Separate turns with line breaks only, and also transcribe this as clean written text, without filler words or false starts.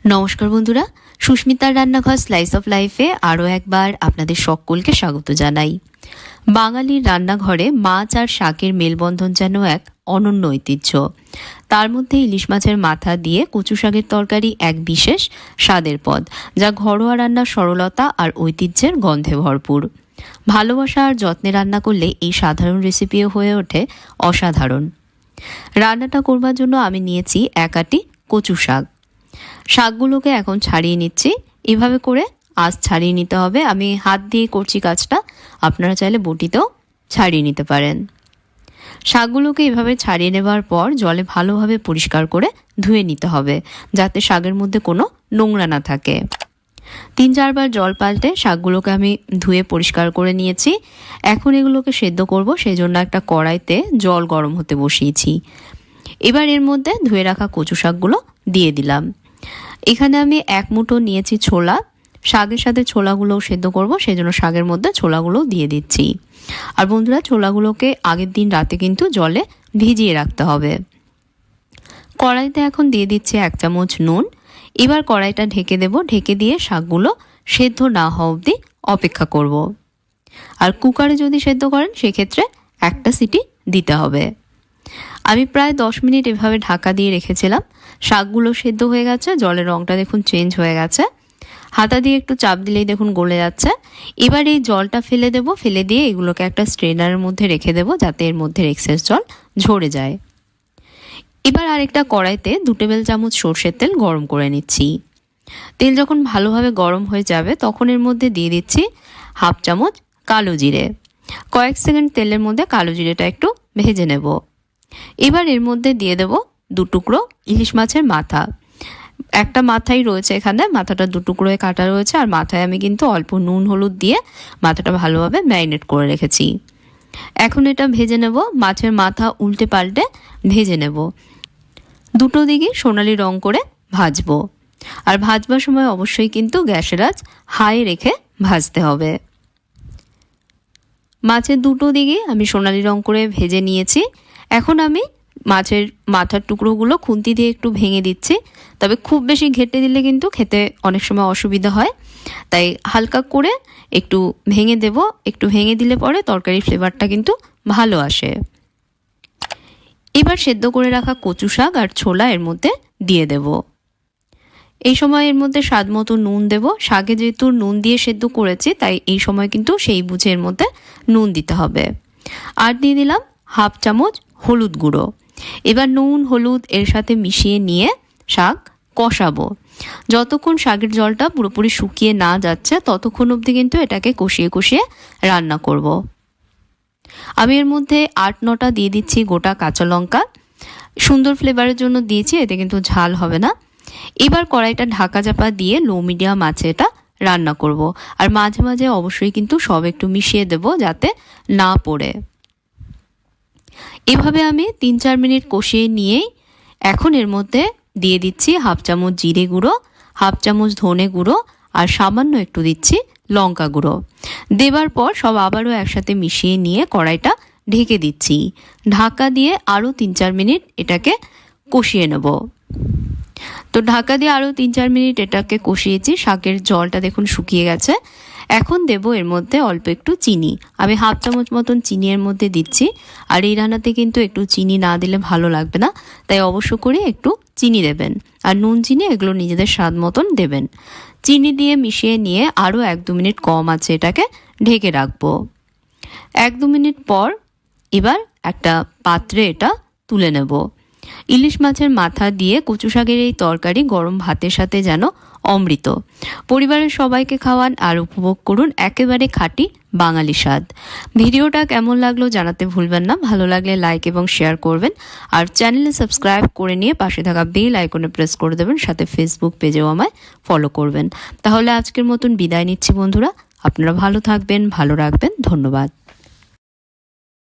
নমস্কার বন্ধুরা, সুস্মিতার রান্নাঘর স্লাইস অফ লাইফে আরও একবার আপনাদের সকলকে স্বাগত জানাই। বাঙালির রান্নাঘরে মাছ আর শাকের মেলবন্ধন যেন এক অনন্য ঐতিহ্য। তার মধ্যে ইলিশ মাছের মাথা দিয়ে কচু শাকের তরকারি এক বিশেষ স্বাদের পদ, যা ঘরোয়া রান্নার সরলতা আর ঐতিহ্যের গন্ধে ভরপুর। ভালোবাসা আর যত্নে রান্না করলে এই সাধারণ রেসিপিও হয়ে ওঠে অসাধারণ। রান্নাটা করবার জন্য আমি নিয়েছি এক আটি কচু শাক। শাকগুলোকে এখন ছাড়িয়ে নিচ্ছি। এভাবে করে আঁশ ছাড়িয়ে নিতে হবে। আমি হাত দিয়ে করছি কাজটা, আপনারা চাইলে বটিতেও ছাড়িয়ে নিতে পারেন। শাকগুলোকে এভাবে ছাড়িয়ে নেবার পর জলে ভালোভাবে পরিষ্কার করে ধুয়ে নিতে হবে, যাতে শাকের মধ্যে কোনো নোংরা না থাকে। 3-4 বার জল পাল্টে শাকগুলোকে আমি ধুয়ে পরিষ্কার করে নিয়েছি। এখন এগুলোকে সেদ্ধ করব, সেই জন্য একটা কড়াইতে জল গরম হতে বসিয়েছি। এবার এর মধ্যে ধুয়ে রাখা কচু শাকগুলো দিয়ে দিলাম। এখানে আমি 1 মুঠো নিয়েছি ছোলা। শাকের সাথে ছোলাগুলোও সেদ্ধ করব, সেই জন্য শাকের মধ্যে ছোলাগুলোও দিয়ে দিচ্ছি। আর বন্ধুরা, ছোলাগুলোকে আগের দিন রাতে কিন্তু জলে ভিজিয়ে রাখতে হবে। কড়াইতে এখন দিয়ে দিচ্ছি 1 চামচ নুন। এবার কড়াইটা ঢেকে দেব। ঢেকে দিয়ে শাকগুলো সেদ্ধ না হওয়া অবধি অপেক্ষা করব। আর কুকারে যদি সেদ্ধ করেন সেক্ষেত্রে একটা সিটি দিতে হবে। আমি প্রায় 10 মিনিট এভাবে ঢাকা দিয়ে রেখেছিলাম। শাকগুলো সেদ্ধ হয়ে গেছে, জলের রঙটা দেখুন চেঞ্জ হয়ে গেছে। হাতা দিয়ে একটু চাপ দিলেই দেখুন গলে যাচ্ছে। এবার এই জলটা ফেলে দেব। ফেলে দিয়ে এগুলোকে একটা স্ট্রেনারের মধ্যে রেখে দেব, যাতে এর মধ্যে এক্সেস জল ঝরে যায়। এবার আরেকটা কড়াইতে 2 টেবিল চামচ সরষের তেল গরম করে নিচ্ছি। তেল যখন ভালোভাবে গরম হয়ে যাবে তখন এর মধ্যে দিয়ে দিচ্ছি 1/2 চামচ কালো জিরে। কয়েক সেকেন্ড তেলের মধ্যে কালো জিরেটা একটু ভেজে নেব। এবার এর মধ্যে দিয়ে দেব 2 টুকরো ইলিশ মাছের মাথা। একটা মাথাই রয়েছে এখানে, মাথাটা 2 টুকরোয় কাটা রয়েছে। আর মাথায় আমি কিন্তু অল্প নুন হলুদ দিয়ে মাথাটা ভালোভাবে ম্যারিনেট করে রেখেছি। এখন এটা ভেজে নেব। মাছের মাথা উল্টে পাল্টে ভেজে নেব। দুটো দিকে সোনালি রং করে ভাজবো। আর ভাজবার সময় অবশ্যই কিন্তু গ্যাসের আঁচ হাই রেখে ভাজতে হবে। মাছের দুটো দিকে আমি সোনালি রং করে ভেজে নিয়েছি। এখন আমি মাছের মাথার টুকরোগুলো খুন্তি দিয়ে একটু ভেঙে দিচ্ছি। তবে খুব বেশি ঘেটে দিলে কিন্তু খেতে অনেক সময় অসুবিধা হয়, তাই হালকা করে একটু ভেঙে দেব। একটু ভেঙে দিলে পরে তরকারির ফ্লেভারটা কিন্তু ভালো আসে। এবার সেদ্ধ করে রাখা কচু শাক আর ছোলা এর মধ্যে দিয়ে দেব। এই সময় এর মধ্যে স্বাদ মতো নুন দেব। শাকে যেহেতু নুন দিয়ে সেদ্ধ করেছি, তাই এই সময় কিন্তু সেই বুঝে এর মধ্যে নুন দিতে হবে। আর দিয়ে দিলাম 1/2 চামচ হলুদ গুঁড়ো। এবার নুন হলুদ এর সাথে মিশিয়ে নিয়ে শাক কষাবো। যতক্ষণ শাকের জলটা পুরোপুরি শুকিয়ে না যাচ্ছে ততক্ষণ অবধি কিন্তু এটাকে কষিয়ে কষিয়ে রান্না করব। আমি এর মধ্যে 8-9টা দিয়ে দিচ্ছি গোটা কাঁচা লঙ্কা। সুন্দর ফ্লেভারের জন্য দিয়েছি, এতে কিন্তু ঝাল হবে না। এবার কড়াইটা ঢাকা চাপা দিয়ে লো মিডিয়াম আঁচে এটা রান্না করব। আর মাঝে মাঝে অবশ্যই কিন্তু সব একটু মিশিয়ে দেব, যাতে না পড়ে। এভাবে আমি 3-4 মিনিট কষিয়ে নিয়েই এখন এর মধ্যে দিয়ে দিচ্ছি 1/2 চামচ জিরে গুঁড়ো, 1/2 চামচ ধনে গুঁড়ো আর সামান্য একটু দিচ্ছি লঙ্কা গুঁড়ো। দেবার পর সব আবারও একসাথে মিশিয়ে নিয়ে কড়াইটা ঢেকে দিচ্ছি। ঢাকা দিয়ে আরও 3-4 মিনিট এটাকে কষিয়ে নেব। তো ঢাকা দিয়ে আরও 3-4 মিনিট এটাকে কষিয়েছি। শাকের জলটা দেখুন শুকিয়ে গেছে। এখন দেব এর মধ্যে অল্প একটু চিনি। আমি 1/2 চামচ মতন চিনি এর মধ্যে দিচ্ছি। আর এই রান্নাতে কিন্তু একটু চিনি না দিলে ভালো লাগবে না, তাই অবশ্য করে একটু চিনি দেবেন। আর নুন চিনি এগুলো নিজেদের স্বাদ মতন দেবেন। চিনি দিয়ে মিশিয়ে নিয়ে আরও 1-2 মিনিট কম আছে এটাকে ঢেকে রাখবো। 1-2 মিনিট পর এবার একটা পাত্রে এটা তুলে নেব। ইলিশ মাছের মাথা দিয়ে কচু শাকের এই তরকারি গরম ভাতের সাথে যেন অমৃত। পরিবারের সবাইকে খাওয়ান আর উপভোগ করুন একেবারে খাঁটি বাঙালি স্বাদ। ভিডিওটা কেমন লাগলো জানাতে ভুলবেন না। ভালো লাগলে লাইক এবং শেয়ার করবেন। আর চ্যানেলে সাবস্ক্রাইব করে নিয়ে পাশে থাকা বেল আইকনে প্রেস করে দেবেন। সাথে ফেসবুক পেজেও আমায় ফলো করবেন। তাহলে আজকের মতন বিদায় নিচ্ছি বন্ধুরা। আপনারা ভালো থাকবেন, ভালো রাখবেন। ধন্যবাদ।